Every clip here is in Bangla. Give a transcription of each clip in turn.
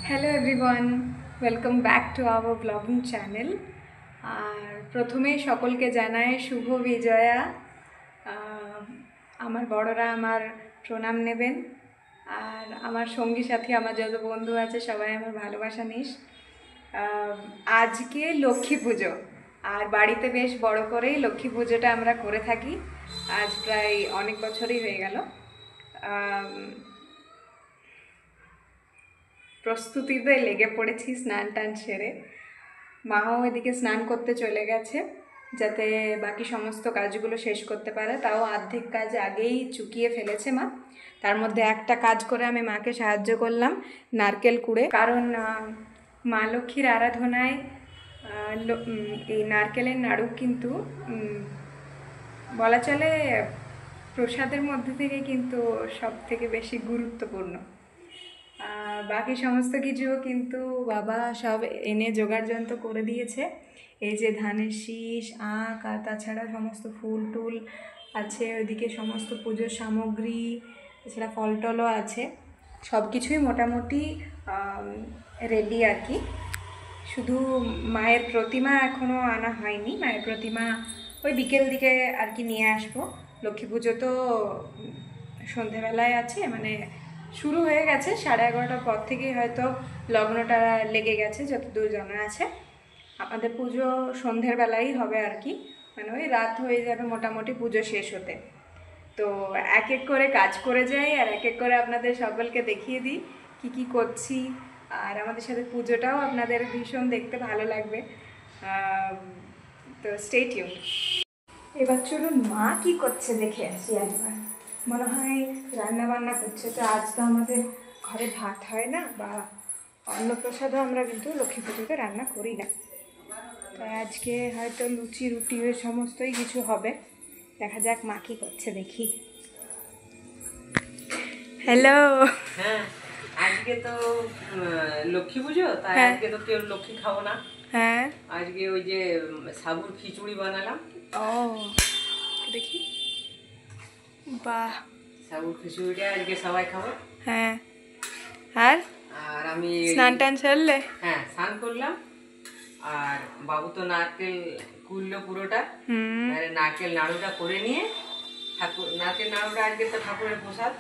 Hello everyone, welcome back to our blogging channel. আর প্রথমেই সকলকে জানাই শুভ বিজয়া। আমার বড়রা আমার প্রণাম নেবেন, আর আমার সঙ্গী সাথী আমার যত বন্ধু আছে সবাই আমার ভালোবাসা নিস। আজকে লক্ষ্মী পুজো, আর বাড়িতে বেশ বড় করেই লক্ষ্মী পুজোটা আমরা করে থাকি। আজ প্রায় অনেক বছরই হয়ে গেল। প্রস্তুতিতে লেগে পড়েছি, স্নান টান সেরে মাও এদিকে স্নান করতে চলে গেছে যাতে বাকি সমস্ত কাজগুলো শেষ করতে পারে। তাও অর্ধেক কাজ আগেই চুকিয়ে ফেলেছে মা। তার মধ্যে একটা কাজ করে আমি মাকে সাহায্য করলাম, নারকেল কুড়ে। কারণ মা লক্ষ্মীর আরাধনায় এই নারকেলের নাড়ু কিন্তু বলা চলে প্রসাদের মধ্যে থেকে কিন্তু সব থেকে বেশি গুরুত্বপূর্ণ। বাকি সমস্ত কিছুও কিন্তু বাবা সব এনে জোগাড় যন্ত্র করে দিয়েছে। এই যে ধানের শীষ, আখ, আর তাছাড়া সমস্ত ফুল টুল আছে, ওইদিকে সমস্ত পুজোর সামগ্রী, এছাড়া ফল টলও আছে। সব কিছুই মোটামুটি রেডি আর কি। শুধু মায়ের প্রতিমা এখনও আনা হয়নি। মায়ের প্রতিমা ওই বিকেল দিকে আর কি নিয়ে আসবো। লক্ষ্মী পুজো তো সন্ধেবেলায় আছে, মানে শুরু হয়ে গেছে 11:30টার পর থেকেই হয়তো লগ্নটা লেগে গেছে যতদূর জানা আছে। আমাদের পুজো সন্ধ্যের বেলাই হবে আর কি, মানে ওই রাত হয়ে যাবে মোটামুটি পুজো শেষ হতে। তো এক এক করে কাজ করে যাই, আর এক এক করে আপনাদের সকলকে দেখিয়ে দিই কি কি করছি। আর আমাদের সাথে পুজোটাও আপনাদের ভীষণ দেখতে ভালো লাগবে। তো স্টে টিউনড। এবার চলুন মা কি করছে দেখে আসি একবার। মনে হয় রান্না বান্না করছে। তো আজ তো আমাদের ঘরে ভাত হয় না, বা অন্নপ্রসাদও আমরা কিন্তু লক্ষ্মী পুজোতে রান্না করি না। তাই আজকে হয়তো লুচি রুটি ওই সমস্তই কিছু হবে। দেখা যাক মা কি করছে দেখি। হ্যালো। হ্যাঁ, আজকে তো লক্ষ্মী পুজো, তাই আজকে তো কেউ লক্ষ্মী খাবো না। হ্যাঁ, আজকে ওই যে সাবুর খিচুড়ি বানালাম। ও দেখি, বাহ, সাবুর খিচুড়িটা আজকে সবাই খাবো। হ্যাঁ। আর আর আমি স্নান টান সারলে? হ্যাঁ, স্নান করলাম। আর বাবু তো নারকেল কুড়লো পুরোটা। নারকেল নাড়ুটা করে নিয়ে নারকেল নাড়ুটা আজকে তো ঠাকুরের প্রসাদ।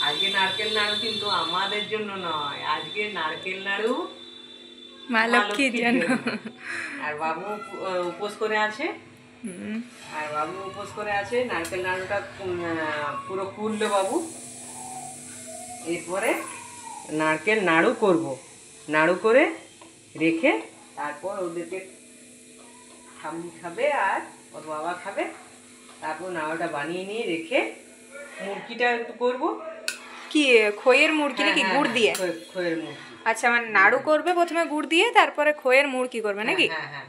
আজকে নারকেল নাড়ু কিন্তু আমাদের জন্য নয়, আজকে নারকেল নাড়ু মা লক্ষ্মীর জন্য। আর বাবু উপোস করে আছে। নারকেল নাড়ুটা পুরো কুড়লো বাবু। এরপরে নারকেল নাড়ু করব, নাড়ু করে রেখে তারপর ওদেরকে ঠাম্মি খাবে আর ওর বাবা খাবে। তারপর নাড়ুটা বানিয়ে নিয়ে রেখে মুরগিটা একটু করবো। কি খইয়ের মুরগি নাকি গুড় দিয়ে? খইয়ের মুরগি। আচ্ছা, মানে নাড়ু করবে প্রথমে গুড় দিয়ে, তারপরে খইয়ের মুরগি করবে নাকি? হ্যাঁ হ্যাঁ।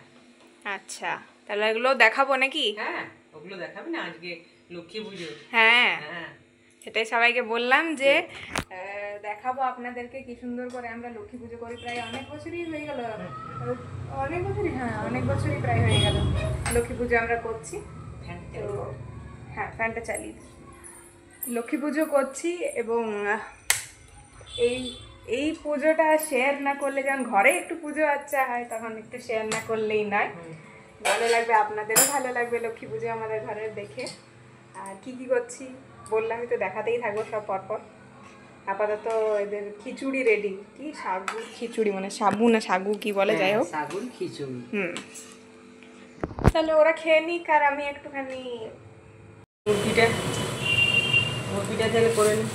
আচ্ছা, তাহলে এগুলো দেখাবো নাকি? হ্যাঁ, ওগুলো দেখাবি না, আজকে লক্ষ্মী পুজো। হ্যাঁ, হ্যাঁ, সেটাই সবাইকে বললাম যে দেখাবো আপনাদেরকে কি সুন্দর করে আমরা লক্ষ্মী পুজো করি। প্রায় অনেক বছরই হয়ে গেল, অনেক বছরই প্রায় হয়ে গেল লক্ষ্মী পুজো আমরা করছি। তো হ্যাঁ, ফ্যানটা চালিয়ে লক্ষ্মী পুজো করছি। এবং এই পুজোটা শেয়ার না করলে, যেমন ঘরে একটু পুজো আচ্ছা হয়, তখন একটু শেয়ার না করলেই নয়। ভালো লাগবে, আপনাদেরও ভালো লাগবে লক্ষ্মী পুজো আমাদের ঘরের দেখে। আর কি কি করছি বললামই তো, দেখাতেই থাকবো সব পরপর। আপাতত এদের খিচুড়ি রেডি। কি সাগু খিচুড়ি, মানে সাবু না সাগু কি বলে, যাই হোক সাগুর খিচুড়ি। তাহলে ওরা খেয়ে নিক, আর আমি একটুখানি মুরগিটা তাহলে করে নি।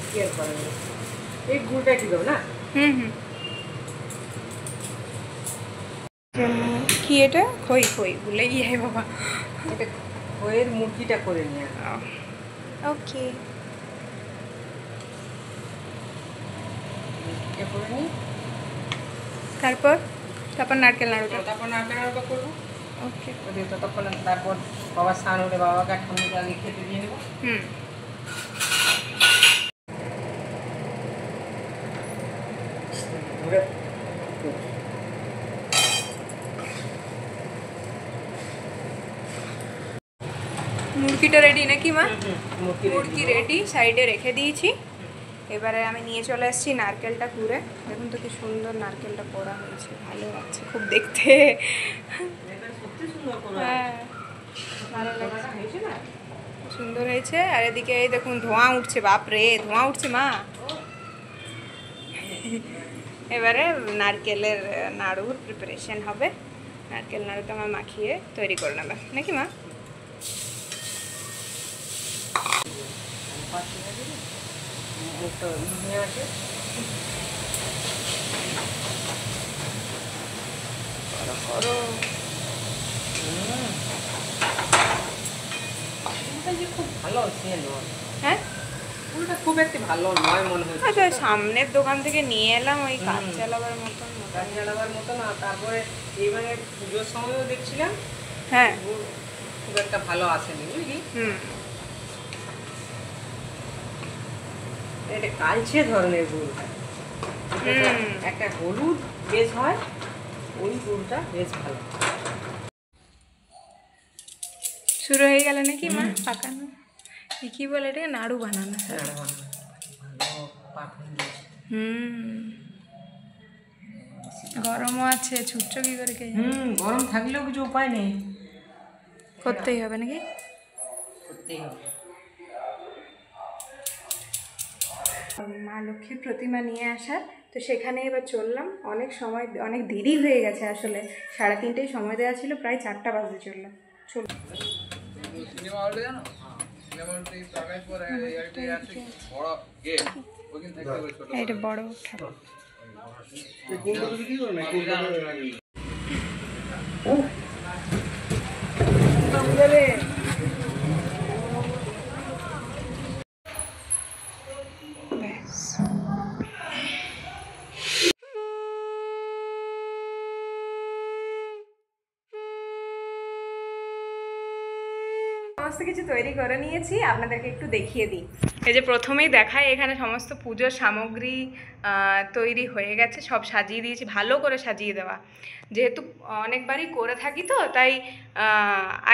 কি আর করে নি, এই গুড়টা কি দেবো না। কি এটা? খই ভুলে গিয়ে বাবা। এটা খইয়ের মুরগিটা করে নিয়ে। ওকে, তারপর নারকেল নাড়ুটা করবো। ওকে, ততক্ষণ তারপর বাবা স্নান হলে বাবাকে ঠান্ডা আগে খেতে দিয়ে নেবো। মুরগিটা রেডি নাকি মা? মুরগি রেডি, সাইডে রেখে দিয়েছি। এবারে আমি নিয়ে চলে এসেছি নারকেলটা কুড়ে। দেখুন তো কি সুন্দর নারকেলটা করা হয়েছে, ভালো লাগছে খুব দেখতে। হ্যাঁ ভালো লাগছে, সুন্দর হয়েছে। আর এদিকে এই দেখুন ধোঁয়া উঠছে, বাপরে ধোঁয়া উঠছে মা। এবারে নারকেলের নাড়ুর প্রিপারেশন হবে। নারকেল নাড়ুটা আমার মাখিয়ে তৈরি করে নেবে নাকি মা? করো খুব ভালো হচ্ছে নয়, হ্যাঁ ফুলটা খুব একটা ভালো নয় মনে হচ্ছে। আচ্ছা সামনের দোকান থেকে নিয়ে এলাম ওই কাজ চালাবার মতন। কাজ চালাবার মতো না। তারপরে এইবারে পুজোর সময়ও দেখছিলাম হ্যাঁ খুব একটা ভালো আসেনি বুঝলি। এটা কালচে ধরনের গুড়, একটা হলুদ বেশ হয়, ওই গুড়টা বেশ ভালো। শুরু হয়ে গেল নাকি মা পাকানো? কি বলে এটাকে? নাড়ু বানানো। গরমও আছে, ছুটছো কি করে কে? গরম থাকলেও কিছু উপায় নেই, করতেই হবে নাকি? করতেই হবে। মা লক্ষ্মীর প্রতিমা নিয়ে আসার, তো সেখানে এবার চললাম। অনেক সময়, অনেক দেরি হয়ে গেছে আসলে, 3:30টায় সময় দেওয়া ছিল, প্রায় 4টা বাজতে চললাম। চল এটা বড় ঠাকুর। সমস্ত কিছু তৈরি করে নিয়েছি, আপনাদেরকে একটু দেখিয়ে দিই। এই যে প্রথমেই দেখায়, এখানে সমস্ত পুজোর সামগ্রী তৈরি হয়ে গেছে, সব সাজিয়ে দিয়েছি, ভালো করে সাজিয়ে দেওয়া। যেহেতু অনেকবারই করে থাকি তো তাই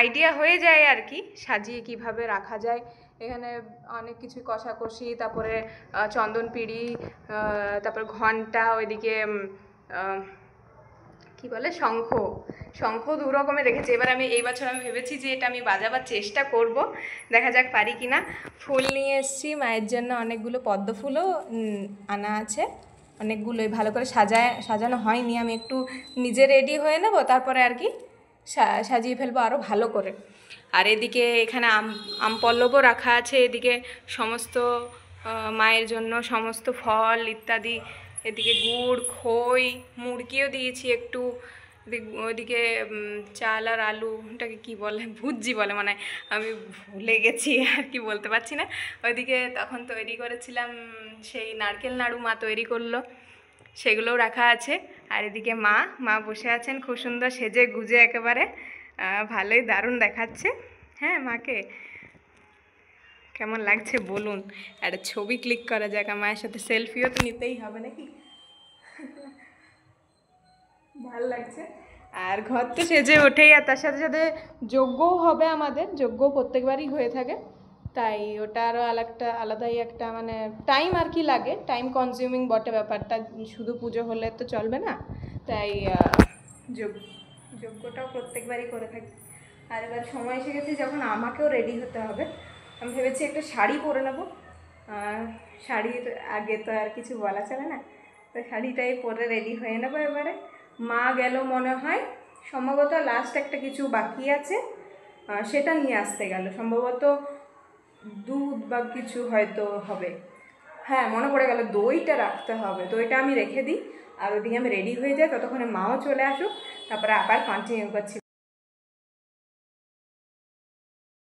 আইডিয়া হয়ে যায় আর কি, সাজিয়ে কিভাবে রাখা যায়। এখানে অনেক কিছু কষাকষি, তারপরে চন্দন পিঁড়ি, তারপর ঘন্টা, ওইদিকে কি বলে শঙ্খ 2 রকমের রেখেছি। এবার এই বছর আমি ভেবেছি যে এটা আমি বাজাবার চেষ্টা করব, দেখা যাক পারি কিনা। ফুল নিয়ে এসেছি মায়ের জন্য, অনেকগুলো পদ্ম ফুলও আনা আছে, অনেকগুলোই ভালো করে সাজানো হয়নি। আমি একটু নিজে রেডি হয়ে নেব, তারপরে আর কি সাজিয়ে ফেলবো আরও ভালো করে। আর এদিকে এখানে আম পল্লবও রাখা আছে, এদিকে সমস্ত মায়ের জন্য সমস্ত ফল ইত্যাদি, এদিকে গুড়, খই, মুরগিও দিয়েছি একটু, ওইদিকে চাল আর আলু, ওটাকে কী বলে, ভুজি বলে মানে, আমি ভুলে গেছি আর কি বলতে পারছি না। ওইদিকে তখন তৈরি করেছিলাম সেই নারকেল নাড়ু, মা তৈরি করলো, সেগুলোও রাখা আছে। আর এদিকে মা বসে আছেন খুব সুন্দর সেজে গুজে, একেবারে ভালোই দারুণ দেখাচ্ছে। হ্যাঁ মাকে কেমন লাগছে বলুন, একটা ছবি ক্লিক করা যাক, মায়ের সাথে সেলফিও তো নিতেই হবে নাকি, ভালো লাগছে। আর ঘর তো সেজে ওঠেই, আর তার সাথে সাথে যজ্ঞও হবে আমাদের, যজ্ঞ প্রত্যেকবারই হয়ে থাকে, তাই ওটা আরও আলাদাই একটা মানে টাইম আর কি লাগে, টাইম কনজিউমিং বটে ব্যাপারটা, শুধু পুজো হলে তো চলবে না, তাই যজ্ঞটাও প্রত্যেকবারই করে থাকি। আর এবার সময় এসে গেছে যখন আমাকেও রেডি হতে হবে, আমি ভেবেছি একটা শাড়ি পরে নেবো। শাড়ির আগে তো আর কিছু বলা চলে না, তো শাড়িটাই পরে রেডি হয়ে নেবো। এবারে মা গেল মনে হয়, সম্ভবত লাস্ট একটা কিছু বাকি আছে, সেটা নিয়ে আসতে গেল, সম্ভবত দুধ বা কিছু হয়তো হবে। হ্যাঁ মনে পড়ে গেল, দইটা রাখতে হবে, দইটা আমি রেখে দিই, আর ওদিকে আমি রেডি হয়ে যাই, ততক্ষণে মাও চলে আসুক, তারপরে আবার কন্টিনিউ করছি।